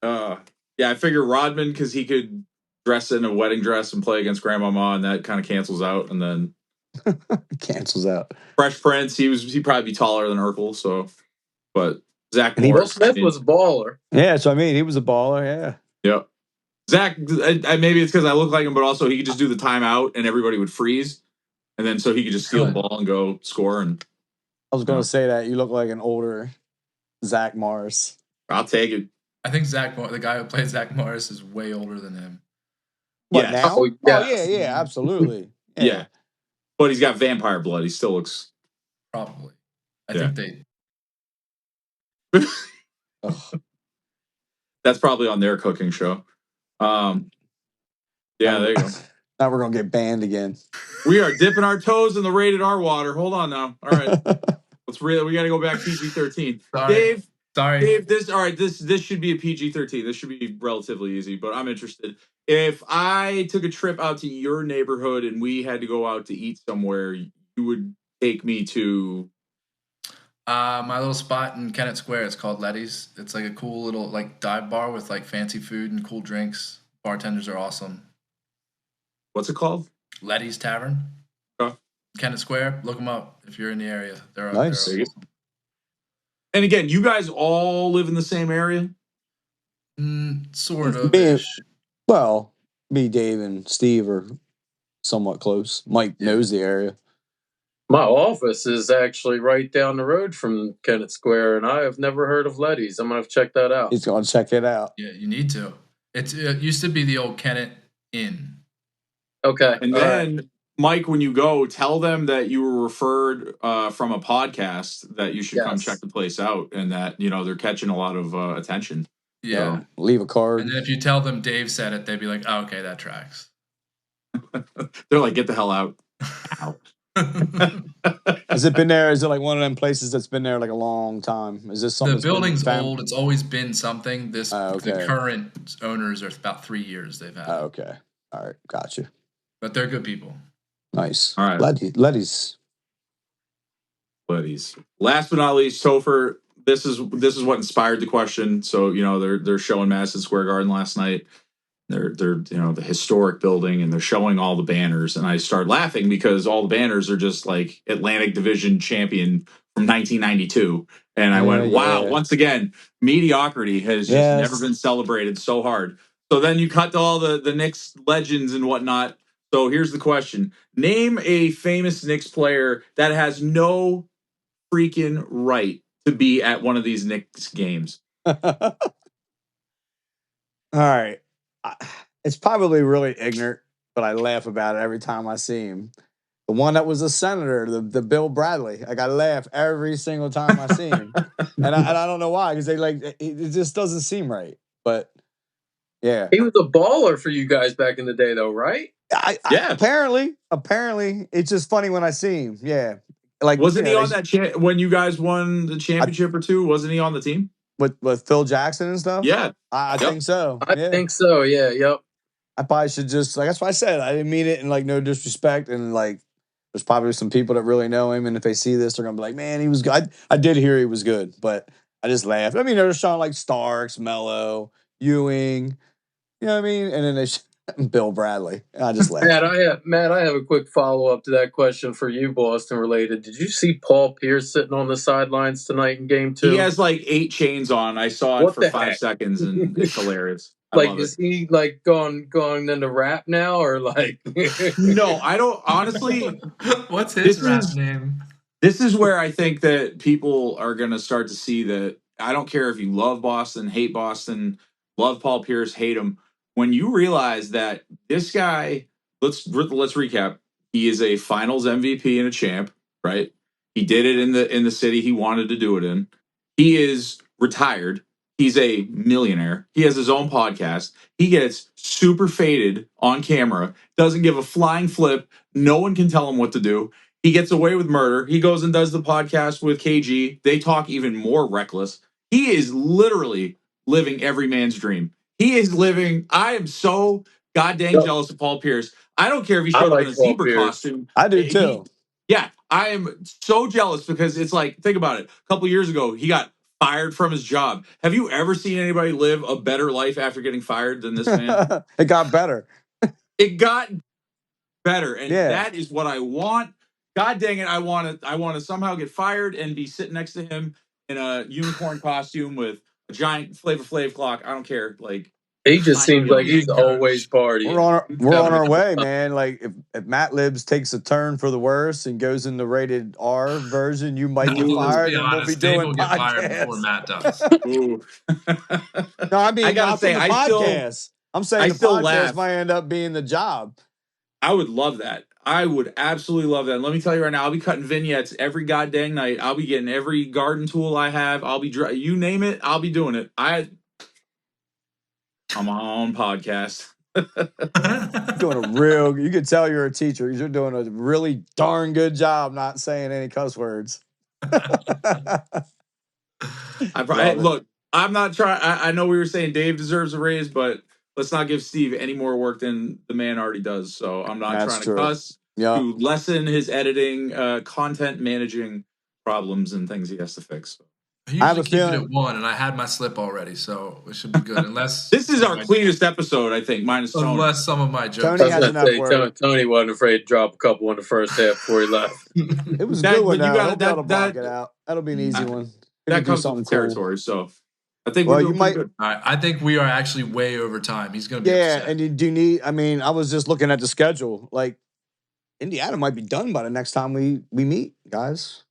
yeah, I figured Rodman because he could dress in a wedding dress and play against Grandmama, and that kind of cancels out. And then cancels out. Fresh Prince, he'd probably be taller than Urkel. So, but Zach Will Morris, Smith was a baller. Yeah, so I mean, he was a baller. Yeah. Yep. Zach, maybe it's because I look like him, but also he could just do the timeout and everybody would freeze, and then so he could just steal the ball and go score. And I was going to say that you look like an older Zach Morris. I'll take it. I think the guy who played Zach Morris, is way older than him. What, yes. now? Oh, yeah, absolutely. Yeah. But he's got vampire blood. He still looks... Probably. I think they... That's probably on their cooking show. Yeah, there you go. Now we're going to get banned again. We are dipping our toes in the rated R water. Hold on now. All right. We got to go back PG-13. Dave, this should be a PG-13. This should be relatively easy, but I'm interested. If I took a trip out to your neighborhood and we had to go out to eat somewhere, you would take me to... my little spot in Kennett Square. It's called Letty's. It's like a cool little like dive bar with like fancy food and cool drinks. Bartenders are awesome. What's it called? Letty's Tavern. Oh. Kennett Square. Look them up if you're in the area. They're nice. They're awesome. And again, you guys all live in the same area? Sort of. Well, me, Dave, and Steve are somewhat close. Mike knows the area. My office is actually right down the road from Kennett Square, and I have never heard of Letty's. I'm going to have to check that out. He's going to check it out. Yeah, you need to. It used to be the old Kennett Inn. Okay. And then, Mike, when you go, tell them that you were referred from a podcast that you should come check the place out and that, they're catching a lot of attention. Yeah. So, leave a card. And then if you tell them Dave said it, they'd be like, oh, okay, that tracks. They're like, get the hell out. Out. Has it been there? Is it like one of them places that's been there like a long time? Is this something? The building's old. It's always been something. The current owners are about 3 years they've had. Okay. All right. Got you. But they're good people. Nice. All right. Letty's. Last but not least, Topher, this is what inspired the question. So, they're showing Madison Square Garden last night. They're the historic building, and they're showing all the banners. And I start laughing because all the banners are just like Atlantic Division champion from 1992. And I went, wow, once again, mediocrity has just never been celebrated so hard. So then you cut to all the Knicks legends and whatnot. So here's the question. Name a famous Knicks player that has no freaking right to be at one of these Knicks games. All right. It's probably really ignorant, but I laugh about it every time I see him. The one that was a senator, the Bill Bradley. Like, I laugh every single time I see him. and I don't know why, because it just doesn't seem right. But, yeah. He was a baller for you guys back in the day, though, right? Apparently, it's just funny when I see him. Yeah, like wasn't he on that when you guys won the championship or two? Wasn't he on the team with Phil Jackson and stuff? Yeah, I think so. I think so. Yeah, yep. I probably should just that's what I said. I didn't mean it in no disrespect, and there's probably some people that really know him, and if they see this, they're gonna be like, "Man, he was good." I did hear he was good, but I just laughed. I mean, they're showing Starks, Melo, Ewing. You know what I mean? And then Bill Bradley. I just laughed. Matt, I have a quick follow-up to that question for you, Boston related. Did you see Paul Pierce sitting on the sidelines tonight in Game 2? He has like 8 chains on. I saw it for 5 seconds, and it's hilarious. I love is he like going into rap now, or like? No, I don't. Honestly, what's his rap name? This is where I think that people are going to start to see that. I don't care if you love Boston, hate Boston, love Paul Pierce, hate him. When you realize that this guy, let's recap. He is a Finals MVP and a champ, right? He did it in the city he wanted to do it in. He is retired. He's a millionaire. He has his own podcast. He gets super faded on camera. Doesn't give a flying flip. No one can tell him what to do. He gets away with murder. He goes and does the podcast with KG. They talk even more reckless. He is literally living every man's dream. He is living. I am so goddamn jealous of Paul Pierce. I don't care if he showed up in a zebra costume. I do too. I am so jealous because it's like, think about it. A couple years ago, he got fired from his job. Have you ever seen anybody live a better life after getting fired than this man? It got better. It got better, and that is what I want. God dang it! I want to somehow get fired and be sitting next to him in a unicorn costume with a giant Flavor Flav clock. I don't care. Like, he just seems like he's always partying. We're on our way, man. Like if Matt Libz takes a turn for the worse and goes in the rated R version, you might get fired. And we'll be doing get fired before Matt does. No, I mean, I gotta say, I'm saying the podcast might end up being the job. I would love that. I would absolutely love that. And let me tell you right now, I'll be cutting vignettes every goddamn night. I'll be getting every garden tool I have. I'll be you name it, I'll be doing it. I'm on my own podcast. You can tell you're a teacher. You're doing a really darn good job not saying any cuss words. Look, I'm not trying. I know we were saying Dave deserves a raise, but let's not give Steve any more work than the man already does. So I'm not trying to cuss to lessen his editing, content managing problems and things he has to fix. He usually keeps it at 1, and I had my slip already, so it should be good. Unless this is our cleanest episode, I think, minus Tony. Unless some of my jokes. Tony wasn't afraid to drop a couple in the first half before he left. It was a good one. That'll block it out. That'll be an easy one. That comes with the territory, so I think we're doing good. All right, I think we are actually way over time. He's going to be upset. And you do need. I mean, I was just looking at the schedule. Like, Indiana might be done by the next time we meet, guys.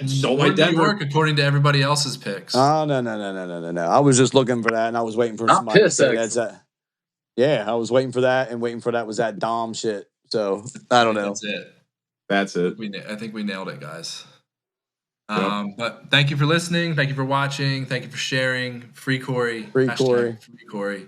So might New York, according to everybody else's picks. Oh no! I was just looking for that, and I was waiting for somebody to say that's that. Yeah, I was waiting for that, and waiting for that was that Dom shit. So I don't know. That's it. I think we nailed it, guys. But thank you for listening. Thank you for watching. Thank you for sharing. Free Corey. Free Corey. Free Corey.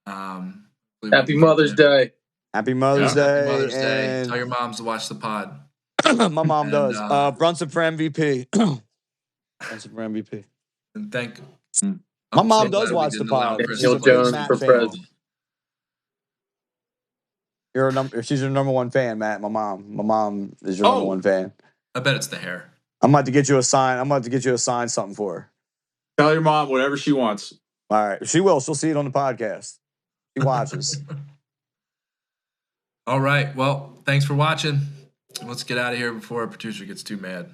Happy Mother's Day. Happy Mother's Day. Happy Mother's Day. Tell your moms to watch the pod. My mom does. Brunson for MVP. Brunson for MVP. And my mom does watch the pod. Daniel Jones for president. She's your number one fan, Matt. My mom is your number one fan. I bet it's the hair. I'm about to get you a sign. Something for her. Tell your mom whatever she wants. All right. She will. She'll see it on the podcast. She watches. All right. Well, thanks for watching. Let's get out of here before our producer gets too mad.